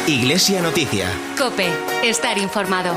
Iglesia Noticia. COPE. Estar informado.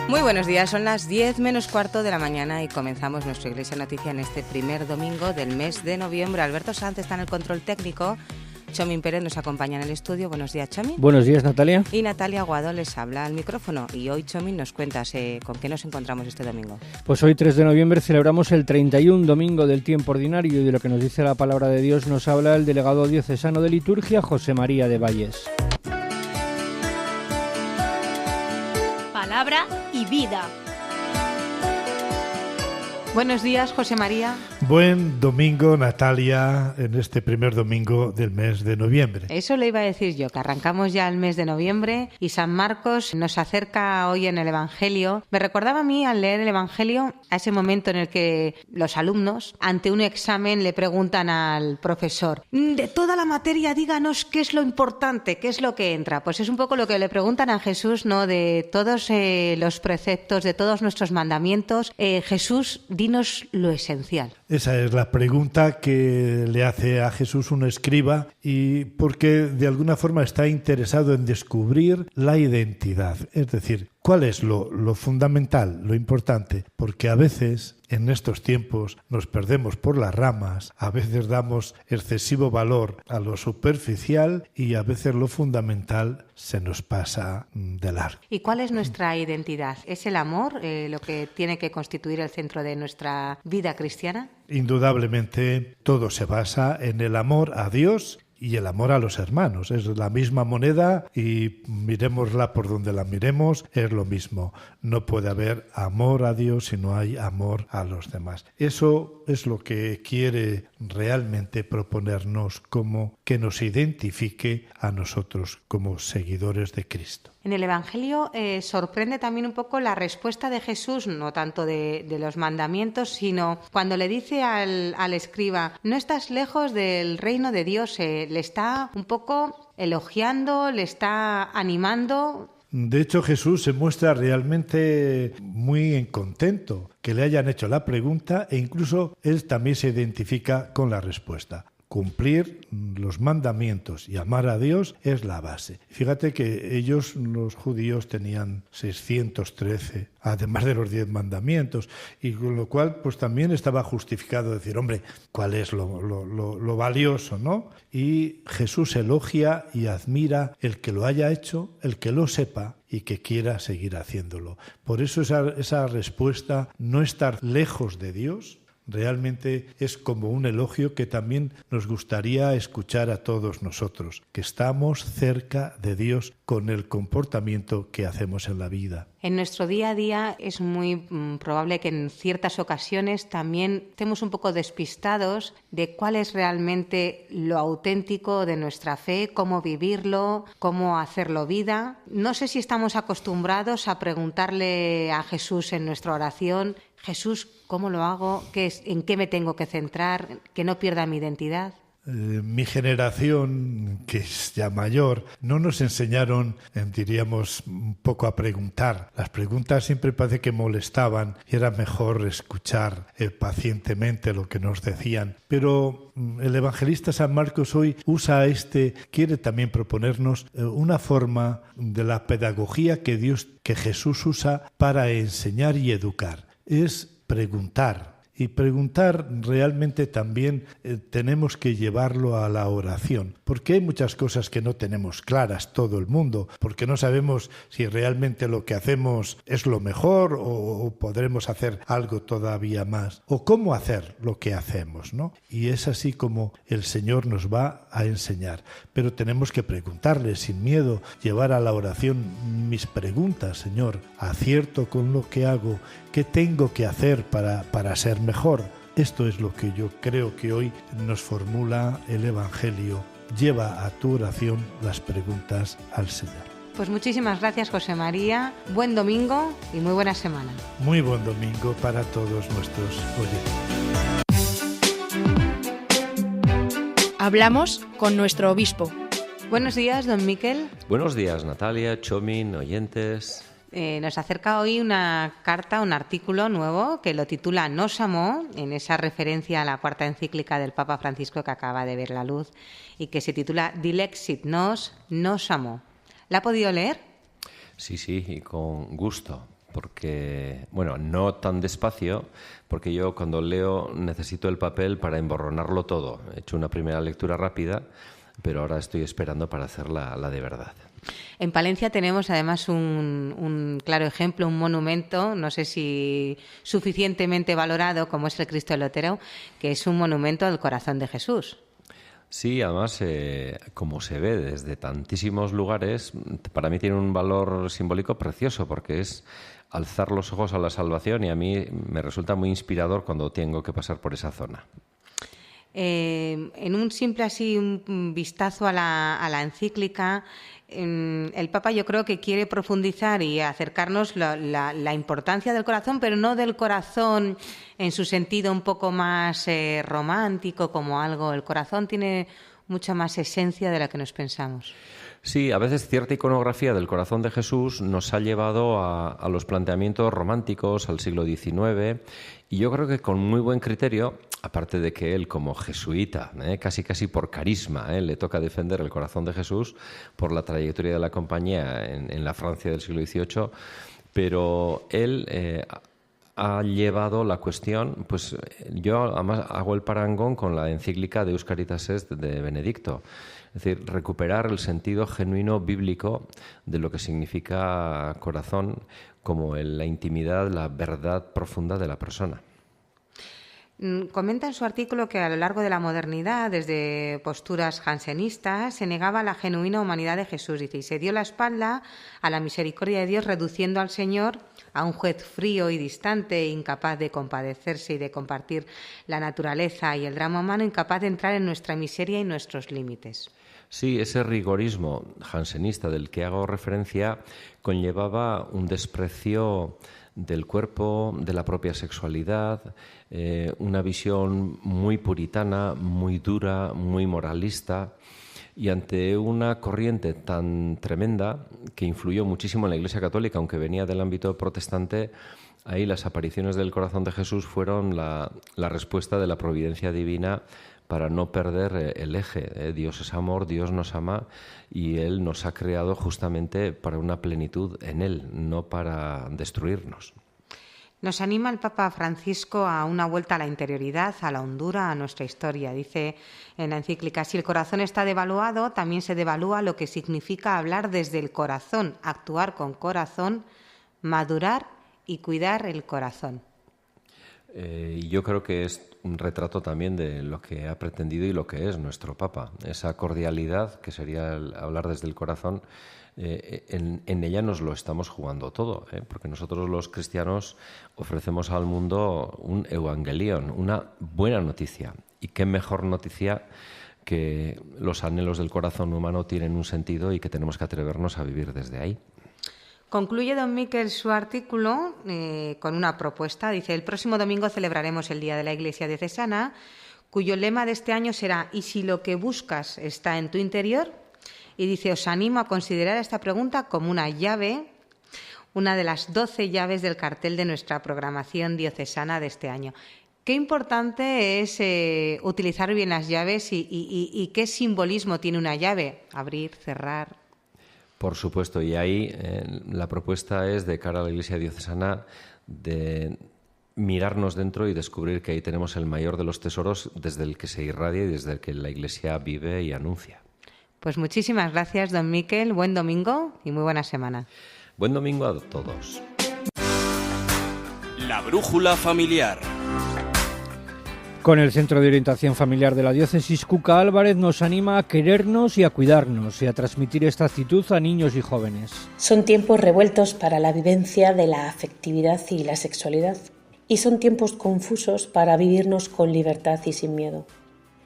Muy buenos días, son las 10 menos cuarto de la mañana y comenzamos nuestra Iglesia Noticia en este primer domingo del mes de noviembre. Alberto Sanz está en el control técnico. Chomin Pérez nos acompaña en el estudio. Buenos días, Chomin. Buenos días, Natalia. Y Natalia Aguado les habla al micrófono. Y hoy, Chomin, nos cuentas con qué nos encontramos este domingo. Pues hoy, 3 de noviembre, celebramos el 31 domingo del tiempo ordinario y de lo que nos dice la palabra de Dios nos habla el delegado diocesano de liturgia, José María de Valles. Palabra y vida. Buenos días, José María. Buen domingo, Natalia, en este primer domingo del mes de noviembre. Eso le iba a decir yo, que arrancamos ya el mes de noviembre y San Marcos nos acerca hoy en el Evangelio. Me recordaba a mí, al leer el Evangelio, a ese momento en el que los alumnos, ante un examen, le preguntan al profesor: de toda la materia, díganos qué es lo importante, qué es lo que entra. Pues es un poco lo que le preguntan a Jesús, ¿no? De todos los preceptos, de todos nuestros mandamientos. Jesús, dinos lo esencial. Esa es la pregunta que le hace a Jesús un escriba, y porque de alguna forma está interesado en descubrir la identidad, es decir, ¿cuál es lo fundamental, lo importante? Porque a veces en estos tiempos nos perdemos por las ramas, a veces damos excesivo valor a lo superficial y a veces lo fundamental se nos pasa de largo. ¿Y cuál es nuestra identidad? ¿Es el amor lo que tiene que constituir el centro de nuestra vida cristiana? Indudablemente todo se basa en el amor a Dios y el amor a los hermanos. Es la misma moneda y miremosla por donde la miremos, es lo mismo. No puede haber amor a Dios si no hay amor a los demás. Eso es lo que quiere realmente proponernos, como que nos identifique a nosotros como seguidores de Cristo. En el Evangelio sorprende también un poco la respuesta de Jesús, no tanto de los mandamientos, sino cuando le dice al escriba: no estás lejos del reino de Dios. Le está un poco elogiando, le está animando. De hecho, Jesús se muestra realmente muy contento que le hayan hecho la pregunta, e incluso él también se identifica con la respuesta. Cumplir los mandamientos y amar a Dios es la base. Fíjate que ellos, los judíos, tenían 613, además de los 10 mandamientos, y con lo cual pues también estaba justificado decir, hombre, ¿cuál es lo valioso, no? Y Jesús elogia y admira el que lo haya hecho, el que lo sepa y que quiera seguir haciéndolo. Por eso esa respuesta, no estar lejos de Dios, realmente es como un elogio que también nos gustaría escuchar a todos nosotros, que estamos cerca de Dios con el comportamiento que hacemos en la vida. En nuestro día a día es muy probable que en ciertas ocasiones también estemos un poco despistados de cuál es realmente lo auténtico de nuestra fe, cómo vivirlo, cómo hacerlo vida. No sé si estamos acostumbrados a preguntarle a Jesús en nuestra oración: Jesús, ¿cómo lo hago? ¿En qué me tengo que centrar? ¿Que no pierda mi identidad? Mi generación, que es ya mayor, no nos enseñaron, diríamos, un poco a preguntar. Las preguntas siempre parece que molestaban y era mejor escuchar pacientemente lo que nos decían. Pero el evangelista San Marcos hoy quiere también proponernos una forma de la pedagogía que Jesús usa para enseñar y educar. Es preguntar. Y preguntar realmente también tenemos que llevarlo a la oración, porque hay muchas cosas que no tenemos claras todo el mundo, porque no sabemos si realmente lo que hacemos es lo mejor o podremos hacer algo todavía más, o cómo hacer lo que hacemos, ¿no? Y es así como el Señor nos va a enseñar, pero tenemos que preguntarle sin miedo, llevar a la oración mis preguntas: Señor, ¿acierto con lo que hago? ¿Qué tengo que hacer para ser mejor? Esto es lo que yo creo que hoy nos formula el Evangelio. Lleva a tu oración las preguntas al Señor. Pues muchísimas gracias, José María. Buen domingo y muy buena semana. Muy buen domingo para todos nuestros oyentes. Hablamos con nuestro obispo. Buenos días, don Miquel. Buenos días, Natalia, Chomin, oyentes. nos acerca hoy una carta, un artículo nuevo que lo titula Nos amó, en esa referencia a la cuarta encíclica del Papa Francisco que acaba de ver la luz y que se titula Dilexit nos amó. ¿La ha podido leer? Sí, y con gusto, porque, bueno, no tan despacio, porque yo cuando leo necesito el papel para emborronarlo todo. He hecho una primera lectura rápida, pero ahora estoy esperando para hacer la de verdad. En Palencia tenemos además un claro ejemplo, un monumento, no sé si suficientemente valorado, como es el Cristo del Lotero, que es un monumento al corazón de Jesús. Sí, además, como se ve desde tantísimos lugares, para mí tiene un valor simbólico precioso, porque es alzar los ojos a la salvación, y a mí me resulta muy inspirador cuando tengo que pasar por esa zona. En un simple así un vistazo a la encíclica, el Papa yo creo que quiere profundizar y acercarnos la importancia del corazón, pero no del corazón en su sentido un poco más romántico, como algo. El corazón tiene mucha más esencia de la que nos pensamos. Sí, a veces cierta iconografía del corazón de Jesús nos ha llevado a los planteamientos románticos, al siglo XIX, y yo creo que con muy buen criterio, aparte de que él como jesuita, casi por carisma, le toca defender el corazón de Jesús por la trayectoria de la compañía en la Francia del siglo XVIII, pero él ha llevado la cuestión, pues yo además hago el parangón con la encíclica Deus Caritas Est de Benedicto. Es decir, recuperar el sentido genuino bíblico de lo que significa corazón como la intimidad, la verdad profunda de la persona. Comenta en su artículo que a lo largo de la modernidad, desde posturas jansenistas, se negaba la genuina humanidad de Jesús, dice, y se dio la espalda a la misericordia de Dios, reduciendo al Señor a un juez frío y distante, incapaz de compadecerse y de compartir la naturaleza y el drama humano, incapaz de entrar en nuestra miseria y nuestros límites. Sí, ese rigorismo jansenista del que hago referencia conllevaba un desprecio del cuerpo, de la propia sexualidad, una visión muy puritana, muy dura, muy moralista, y ante una corriente tan tremenda que influyó muchísimo en la Iglesia Católica, aunque venía del ámbito protestante, ahí las apariciones del corazón de Jesús fueron la respuesta de la providencia divina para no perder el eje. Dios es amor, Dios nos ama y Él nos ha creado justamente para una plenitud en Él, no para destruirnos. Nos anima el Papa Francisco a una vuelta a la interioridad, a la hondura, a nuestra historia. Dice en la encíclica, si el corazón está devaluado, también se devalúa lo que significa hablar desde el corazón, actuar con corazón, madurar y cuidar el corazón. Yo creo que es un retrato también de lo que ha pretendido y lo que es nuestro Papa. Esa cordialidad, que sería hablar desde el corazón, en ella nos lo estamos jugando todo, porque nosotros los cristianos ofrecemos al mundo un evangelion, una buena noticia. Y qué mejor noticia que los anhelos del corazón humano tienen un sentido y que tenemos que atrevernos a vivir desde ahí. Concluye don Miquel su artículo con una propuesta. Dice, el próximo domingo celebraremos el Día de la Iglesia Diocesana, cuyo lema de este año será ¿y si lo que buscas está en tu interior? Y dice, os animo a considerar esta pregunta como una llave, una de las 12 llaves del cartel de nuestra programación diocesana de este año. Qué importante es utilizar bien las llaves y qué simbolismo tiene una llave, abrir, cerrar. Por supuesto, y ahí la propuesta es de cara a la Iglesia diocesana de mirarnos dentro y descubrir que ahí tenemos el mayor de los tesoros desde el que se irradia y desde el que la Iglesia vive y anuncia. Pues muchísimas gracias, don Miquel. Buen domingo y muy buena semana. Buen domingo a todos. La brújula familiar. Con el Centro de Orientación Familiar de la Diócesis, Cuca Álvarez nos anima a querernos y a cuidarnos y a transmitir esta actitud a niños y jóvenes. Son tiempos revueltos para la vivencia de la afectividad y la sexualidad, y son tiempos confusos para vivirnos con libertad y sin miedo.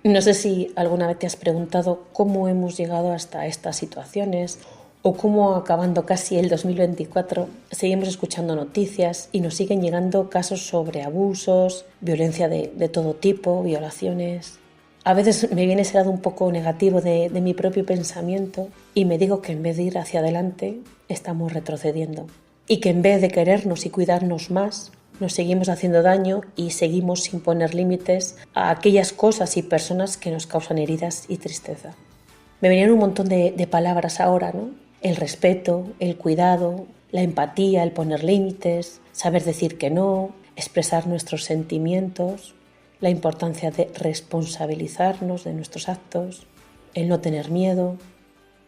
No sé si alguna vez te has preguntado cómo hemos llegado hasta estas situaciones o cómo, acabando casi el 2024, seguimos escuchando noticias y nos siguen llegando casos sobre abusos, violencia de todo tipo, violaciones. A veces me viene ese lado un poco negativo de mi propio pensamiento y me digo que en vez de ir hacia adelante, estamos retrocediendo. y que en vez de querernos y cuidarnos más, nos seguimos haciendo daño y seguimos sin poner límites a aquellas cosas y personas que nos causan heridas y tristeza. Me venían un montón de palabras ahora, ¿no? El respeto, el cuidado, la empatía, el poner límites, saber decir que no, expresar nuestros sentimientos, la importancia de responsabilizarnos de nuestros actos, el no tener miedo.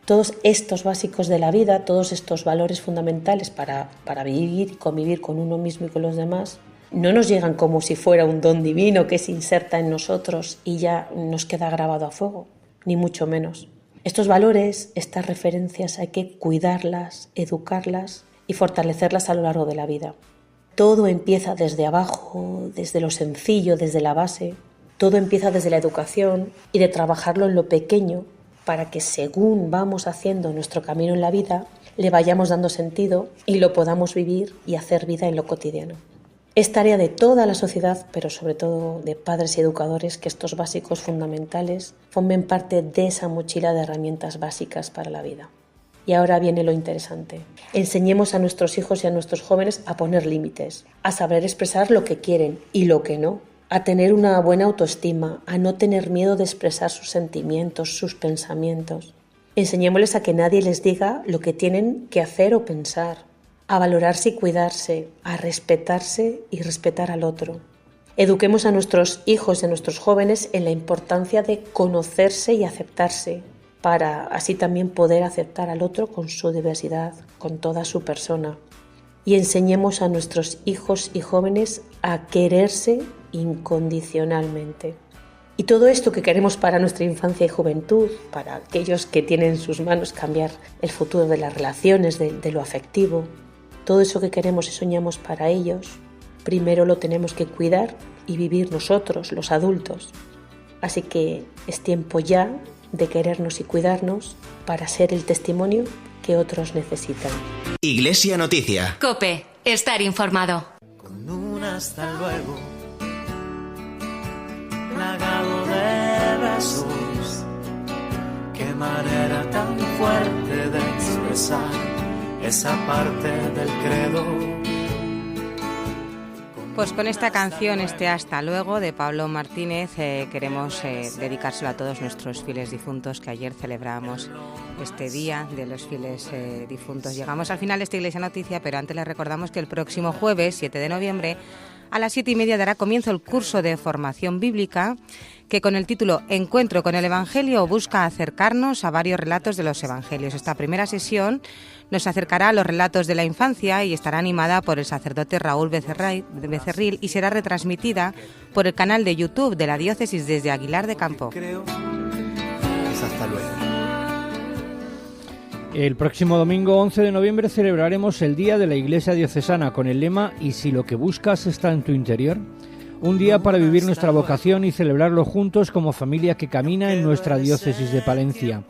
Todos estos básicos de la vida, todos estos valores fundamentales para vivir y convivir con uno mismo y con los demás, no nos llegan como si fuera un don divino que se inserta en nosotros y ya nos queda grabado a fuego, ni mucho menos. Estos valores, estas referencias, hay que cuidarlas, educarlas y fortalecerlas a lo largo de la vida. Todo empieza desde abajo, desde lo sencillo, desde la base. Todo empieza desde la educación y de trabajarlo en lo pequeño para que según vamos haciendo nuestro camino en la vida, le vayamos dando sentido y lo podamos vivir y hacer vida en lo cotidiano. Es tarea de toda la sociedad, pero sobre todo de padres y educadores, que estos básicos fundamentales formen parte de esa mochila de herramientas básicas para la vida. Y ahora viene lo interesante. Enseñemos a nuestros hijos y a nuestros jóvenes a poner límites, a saber expresar lo que quieren y lo que no, a tener una buena autoestima, a no tener miedo de expresar sus sentimientos, sus pensamientos. Enseñémosles a que nadie les diga lo que tienen que hacer o pensar, a valorarse y cuidarse, a respetarse y respetar al otro. Eduquemos a nuestros hijos y a nuestros jóvenes en la importancia de conocerse y aceptarse, para así también poder aceptar al otro con su diversidad, con toda su persona. Y enseñemos a nuestros hijos y jóvenes a quererse incondicionalmente. Y todo esto que queremos para nuestra infancia y juventud, para aquellos que tienen en sus manos cambiar el futuro de las relaciones, de lo afectivo, todo eso que queremos y soñamos para ellos, primero lo tenemos que cuidar y vivir nosotros, los adultos. Así que es tiempo ya de querernos y cuidarnos para ser el testimonio que otros necesitan. Iglesia Noticia. COPE. Estar informado. Con un hasta luego, plagado de besos. Qué manera tan fuerte de expresar esa parte del credo. Pues con esta canción, este Hasta Luego de Pablo Martínez, queremos dedicárselo a todos nuestros fieles difuntos, que ayer celebramos este día de los fieles difuntos. Llegamos al final de esta Iglesia Noticia, pero antes les recordamos que el próximo jueves, 7 de noviembre, a las 7:30 dará comienzo el curso de formación bíblica, que con el título Encuentro con el Evangelio busca acercarnos a varios relatos de los Evangelios. Esta primera sesión nos acercará a los relatos de la infancia y estará animada por el sacerdote Raúl Becerril y será retransmitida por el canal de YouTube de la Diócesis desde Aguilar de Campo. Creo es hasta luego. El próximo domingo 11 de noviembre celebraremos el Día de la Iglesia Diocesana con el lema ¿Y si lo que buscas está en tu interior? Un día para vivir nuestra vocación y celebrarlo juntos como familia que camina en nuestra diócesis de Palencia.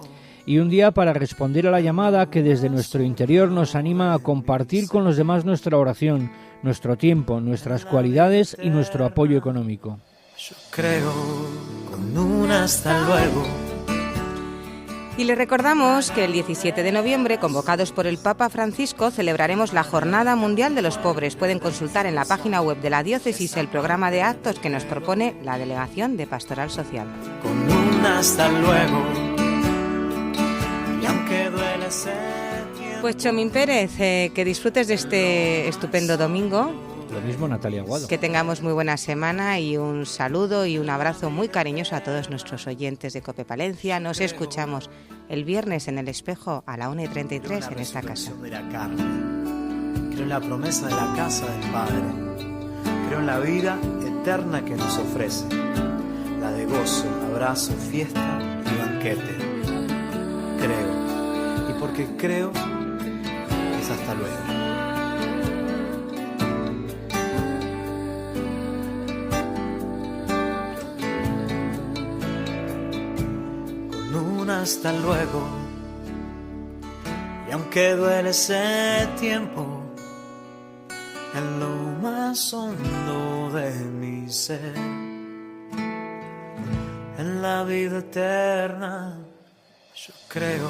Y un día para responder a la llamada que desde nuestro interior nos anima a compartir con los demás nuestra oración, nuestro tiempo, nuestras cualidades y nuestro apoyo económico. Yo creo con un hasta luego. Y les recordamos que el 17 de noviembre, convocados por el Papa Francisco, celebraremos la Jornada Mundial de los Pobres. Pueden consultar en la página web de la Diócesis el programa de actos que nos propone la Delegación de Pastoral Social. Con un hasta luego. Y aunque duele ser tiempo. Pues Chomín Pérez, que disfrutes de este estupendo domingo. Lo mismo Natalia Aguado. Que tengamos muy buena semana y un saludo y un abrazo muy cariñoso a todos nuestros oyentes de COPE Palencia. Nos escuchamos el viernes en El Espejo a la 1:33 en esta casa. De la carne. Creo en la promesa de la casa del Padre. Creo en la vida eterna que nos ofrece. La de gozo, abrazo, fiesta y banquete. Creo. Y porque creo es hasta luego. Hasta luego. Y aunque duele ese tiempo, en lo más hondo de mi ser, en la vida eterna, yo creo.